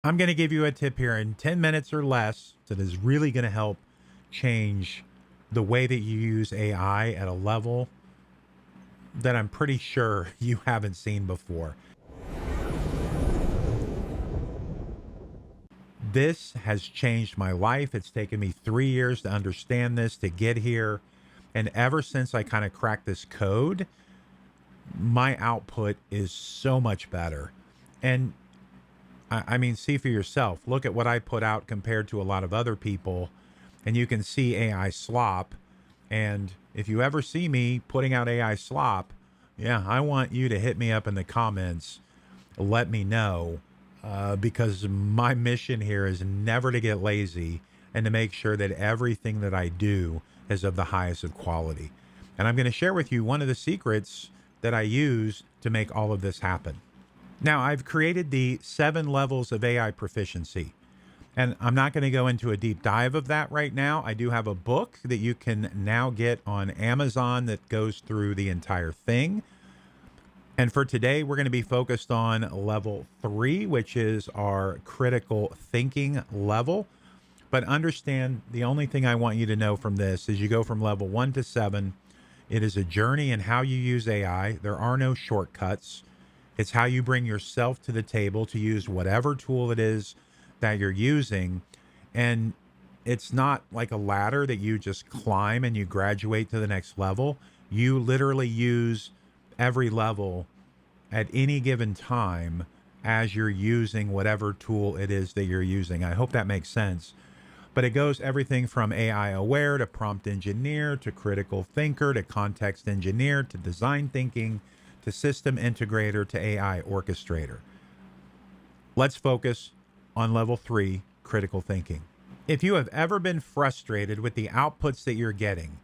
I'm going to give you a tip here in 10 minutes or less that is really going to help change the way that you use AI at a level that I'm pretty sure you haven't seen before. This has changed my life. It's taken me 3 years to understand this, to get here. And ever since I kind of cracked this code, my output is so much better. And I mean, see for yourself. Look at what I put out compared to a lot of other people, and you can see AI slop. And if you ever see me putting out AI slop, yeah, I want you to hit me up in the comments. Let me know, because my mission here is never to get lazy and to make sure that everything that I do is of the highest of quality. And I'm going to share with you one of the secrets that I use to make all of this happen. Now, I've created the 7 levels of AI proficiency, and I'm not going to go into a deep dive of that right now. I do have a book that you can now get on Amazon that goes through the entire thing. And for today, we're going to be focused on level 3, which is our critical thinking level. But understand, the only thing I want you to know from this is you go from level 1 to 7. It is a journey in how you use AI. There are no shortcuts. It's how you bring yourself to the table to use whatever tool it is that you're using. And it's not like a ladder that you just climb and you graduate to the next level. You literally use every level at any given time as you're using whatever tool it is that you're using. I hope that makes sense. But it goes everything from AI aware to prompt engineer to critical thinker to context engineer to design thinking to system integrator to AI orchestrator. Let's focus on level 3, critical thinking. If you have ever been frustrated with the outputs that you're getting,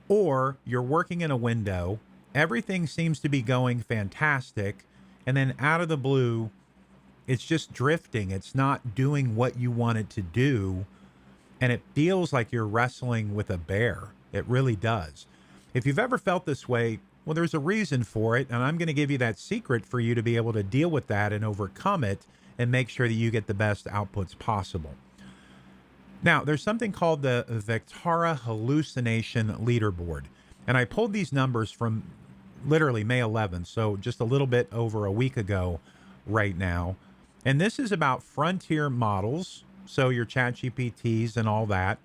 or you're working in a window, everything seems to be going fantastic, and then out of the blue, it's just drifting. It's not doing what you want it to do, and it feels like you're wrestling with a bear. It really does. If you've ever felt this way, well, there's a reason for it, and I'm going to give you that secret for you to be able to deal with that and overcome it and make sure that you get the best outputs possible. Now, there's something called the Vectara Hallucination Leaderboard, and I pulled these numbers from literally May 11th, so just a little bit over a week ago right now. And this is about frontier models, so your ChatGPTs and all that,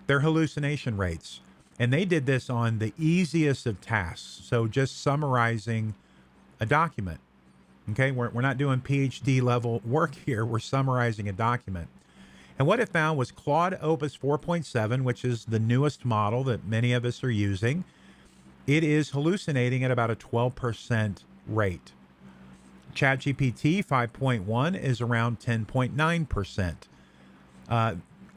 their hallucination rates. And they did this on the easiest of tasks. So just summarizing a document. Okay, we're not doing PhD level work here. We're summarizing a document. And what it found was Claude Opus 4.7, which is the newest model that many of us are using. It is hallucinating at about a 12% rate. ChatGPT 5.1 is around 10.9%.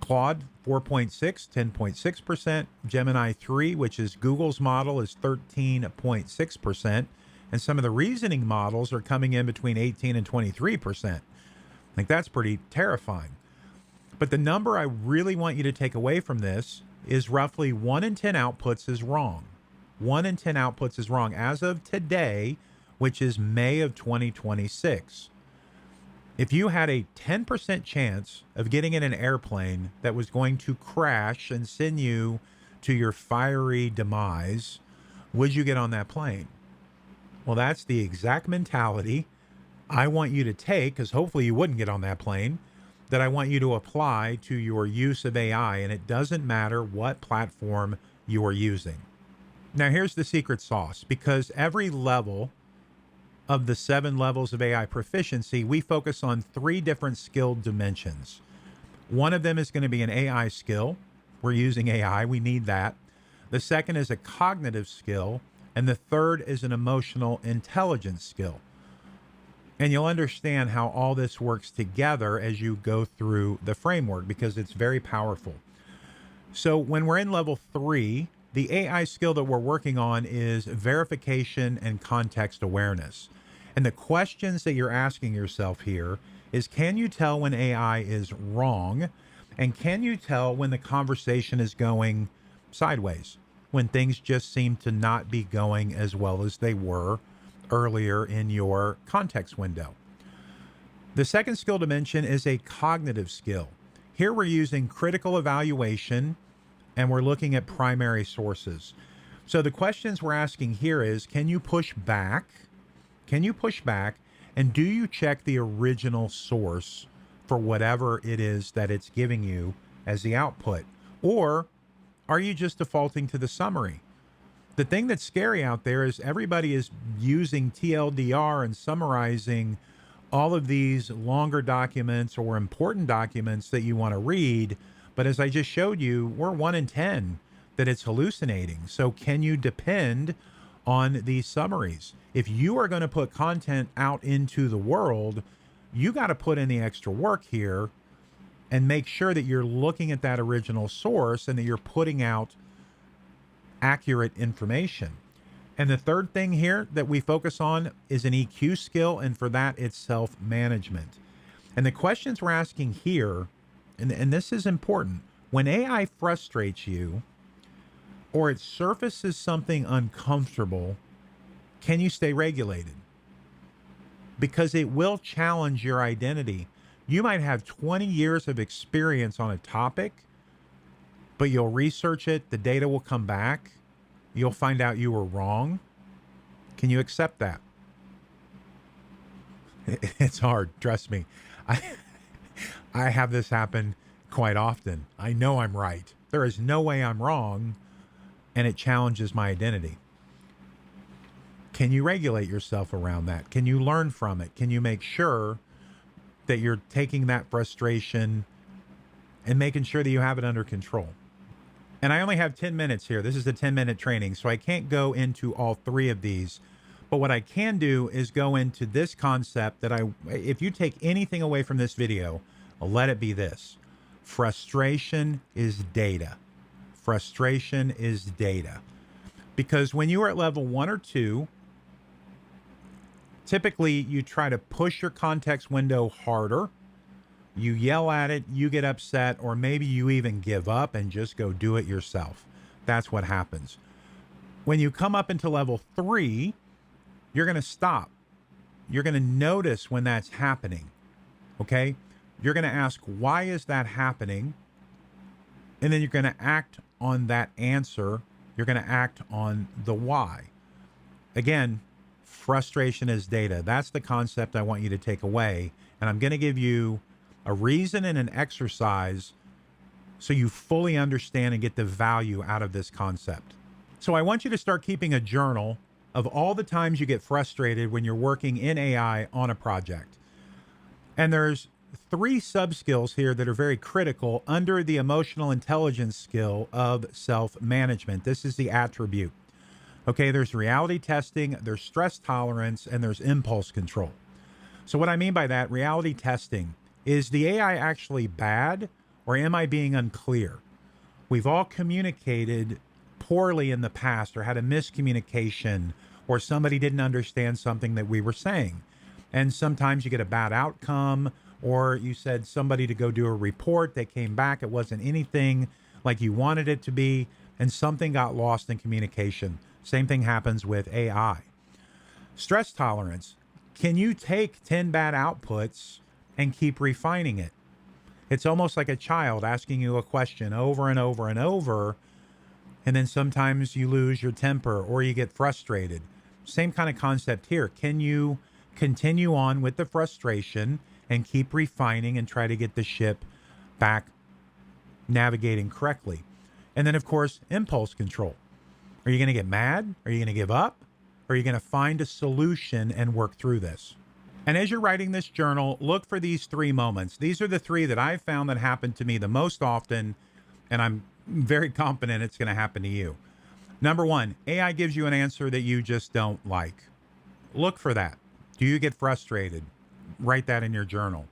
Claude 4.6, 10.6%. Gemini 3, which is Google's model, is 13.6%. And some of the reasoning models are coming in between 18 and 23%. Like, that's pretty terrifying. But the number I really want you to take away from this is roughly 1 in 10 outputs is wrong. 1 in 10 outputs is wrong as of today, which is May of 2026. If you had a 10% chance of getting in an airplane that was going to crash and send you to your fiery demise, would you get on that plane? Well, that's the exact mentality I want you to take, because hopefully you wouldn't get on that plane, that I want you to apply to your use of AI, and it doesn't matter what platform you are using. Now, here's the secret sauce, because every level of the 7 levels of AI proficiency, we focus on 3 different skill dimensions. One of them is going to be an AI skill. We're using AI, we need that. The second is a cognitive skill, and the third is an emotional intelligence skill. And you'll understand how all this works together as you go through the framework, because it's very powerful. So when we're in level 3, the AI skill that we're working on is verification and context awareness. And the questions that you're asking yourself here is, can you tell when AI is wrong? And can you tell when the conversation is going sideways, when things just seem to not be going as well as they were earlier in your context window? The second skill to mention is a cognitive skill. Here we're using critical evaluation and we're looking at primary sources. So the questions we're asking here is, can you push back? Can you push back? And do you check the original source for whatever it is that it's giving you as the output? Or are you just defaulting to the summary? The thing that's scary out there is everybody is using TLDR and summarizing all of these longer documents or important documents that you want to read. But as I just showed you, we're 1 in 10 that it's hallucinating. So can you depend on these summaries? If you are going to put content out into the world, you got to put in the extra work here and make sure that you're looking at that original source and that you're putting out accurate information. And the third thing here that we focus on is an EQ skill, and for that, it's self-management. And the questions we're asking here, and this is important, when AI frustrates you or it surfaces something uncomfortable, can you stay regulated? Because it will challenge your identity. You might have 20 years of experience on a topic, but you'll research it, the data will come back, you'll find out you were wrong. Can you accept that? It's hard, trust me. I have this happen quite often. I know I'm right. There is no way I'm wrong, and it challenges my identity. Can you regulate yourself around that? Can you learn from it? Can you make sure that you're taking that frustration and making sure that you have it under control? And I only have 10 minutes here. This is a 10-minute training, so I can't go into all three of these. But what I can do is go into this concept that if you take anything away from this video, let it be this. Frustration is data. Frustration is data. Because when you are at level 1 or 2, typically you try to push your context window harder. You yell at it, you get upset, or maybe you even give up and just go do it yourself. That's what happens. When you come up into level 3, you're going to stop. You're going to notice when that's happening. Okay? You're going to ask, why is that happening? And then you're going to act on that answer. You're going to act on the why. Again, frustration is data. That's the concept I want you to take away. And I'm going to give you a reason and an exercise so you fully understand and get the value out of this concept. So I want you to start keeping a journal of all the times you get frustrated when you're working in AI on a project. And there's 3 sub-skills here that are very critical under the emotional intelligence skill of self-management. This is the attribute. Okay, there's reality testing, there's stress tolerance, and there's impulse control. So what I mean by that, reality testing, is the AI actually bad, or am I being unclear? We've all communicated poorly in the past or had a miscommunication, or somebody didn't understand something that we were saying. And sometimes you get a bad outcome, or you said somebody to go do a report, they came back, it wasn't anything like you wanted it to be, and something got lost in communication. Same thing happens with AI. Stress tolerance. Can you take 10 bad outputs and keep refining it? It's almost like a child asking you a question over and over and over, and then sometimes you lose your temper or you get frustrated. Same kind of concept here. Can you continue on with the frustration and keep refining and try to get the ship back navigating correctly? And then, of course, impulse control. Are you going to get mad? Are you going to give up? Or are you going to find a solution and work through this? And as you're writing this journal, look for these 3 moments. These are the 3 that I've found that happen to me the most often, and I'm very confident it's going to happen to you. Number 1, AI gives you an answer that you just don't like. Look for that. Do you get frustrated? Write that in your journal.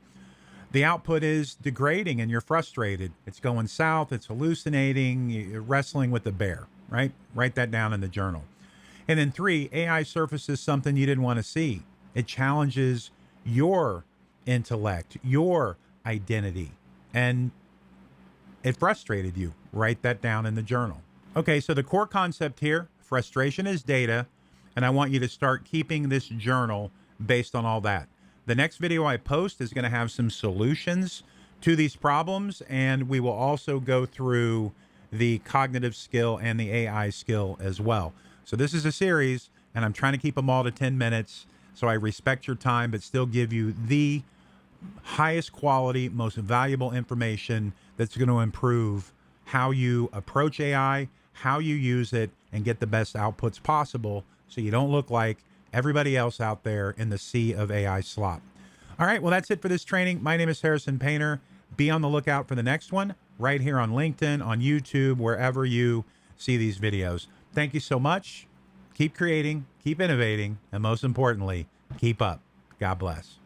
The output is degrading and you're frustrated. It's going south, it's hallucinating, you're wrestling with the bear, right? Write that down in the journal. And then 3, AI surfaces something you didn't want to see. It challenges your intellect, your identity, and it frustrated you. Write that down in the journal. Okay, so the core concept here, frustration is data, and I want you to start keeping this journal based on all that. The next video I post is going to have some solutions to these problems, and we will also go through the cognitive skill and the AI skill as well. So this is a series, and I'm trying to keep them all to 10 minutes. So I respect your time, but still give you the highest quality, most valuable information that's going to improve how you approach AI, how you use it, and get the best outputs possible so you don't look like everybody else out there in the sea of AI slop. All right, well, that's it for this training. My name is Harrison Painter. Be on the lookout for the next one right here on LinkedIn, on YouTube, wherever you see these videos. Thank you so much. Keep creating, keep innovating, and most importantly, keep up. God bless.